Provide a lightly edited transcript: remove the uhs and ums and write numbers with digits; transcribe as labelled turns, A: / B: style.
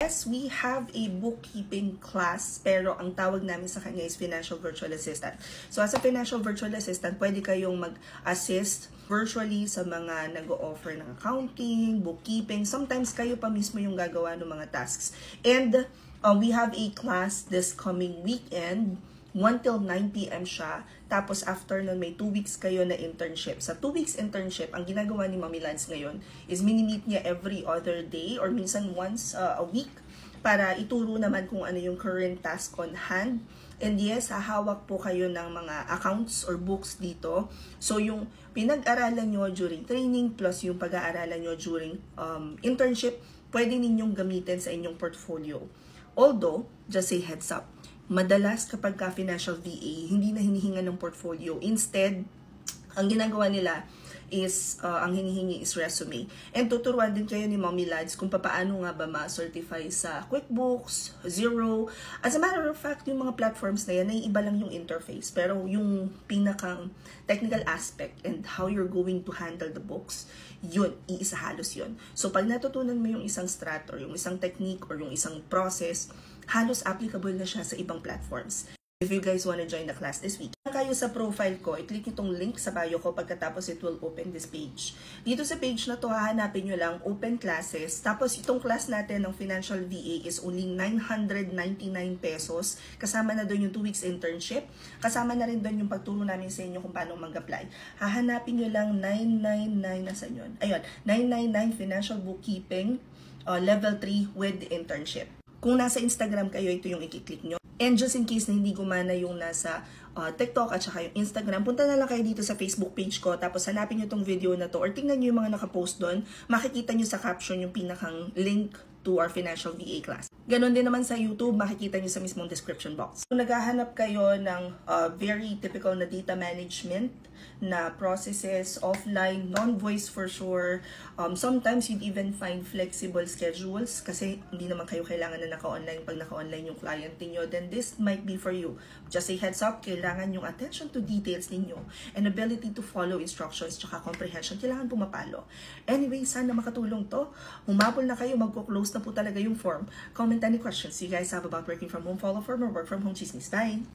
A: Yes, we have a bookkeeping class, pero ang tawag namin sa kanya is Financial Virtual Assistant. So as a Financial Virtual Assistant, pwede kayong mag-assist virtually sa mga nag-o-offer ng accounting, bookkeeping. Sometimes kayo pa mismo yung gagawa ng mga tasks. And we have a class this coming weekend, 1 till 9 p.m. siya. Tapos after nun, may 2 weeks kayo na internship. Sa 2 weeks internship, ang ginagawa ni Mommy Lads ngayon is mini-meet niya every other day or minsan once a week para ituro naman kung ano yung current task on hand. And yes, hahawak po kayo ng mga accounts or books dito. So yung pinag-aralan nyo during training plus yung pag-aaralan nyo during internship, pwede ninyong gamitin sa inyong portfolio. Although, just say heads up, madalas kapag ka financial VA, hindi na hinihinga ng portfolio. Instead, ang ginagawa nila is, ang hinihingi is resume. And tuturuan din kayo ni Mommy Lads kung paano nga ba ma-certify sa QuickBooks, Xero. As a matter of fact, yung mga platforms na yan, naiiba lang yung interface. Pero yung pinakang technical aspect and how you're going to handle the books, yun, iisa halos yun. So pag natutunan mo yung isang strat or yung isang technique or yung isang process, halos applicable na siya sa ibang platforms. If you guys want to join the class this week, kayo sa profile ko, i-click itong link sa bio ko, pagkatapos it will open this page. Dito sa page na to, hahanapin nyo lang open classes. Tapos itong class natin ng Financial VA is only 999 pesos. Kasama na doon yung 2 weeks internship. Kasama na rin doon yung pagturo namin sa inyo kung paano mag-apply. Hahanapin nyo lang 999, nasan yun? Ayun, 999 Financial Bookkeeping Level 3 with internship. Kung nasa Instagram kayo, ito yung i-click nyo. And just in case na hindi gumana yung nasa TikTok at saka yung Instagram, punta na lang kayo dito sa Facebook page ko, tapos hanapin nyo itong video na to or tingnan nyo yung mga nakapost doon. Makikita nyo sa caption yung pinakang link to our Financial VA class. Ganon din naman sa YouTube, makikita nyo sa mismong description box. Kung naghahanap kayo ng very typical na data management na processes, offline, non-voice for sure, sometimes you'd even find flexible schedules kasi hindi naman kayo kailangan na naka-online pag naka-online yung client niyo, then this might be for you. Just a heads up, kailangan yung attention to details ninyo and ability to follow instructions tsaka comprehension, kailangan pumapalo. Anyway, sana makatulong to. Humabol na kayo, magko-close na po talaga yung form. Comment any questions you guys have about working from home, follow form, or work from home chismis. Bye!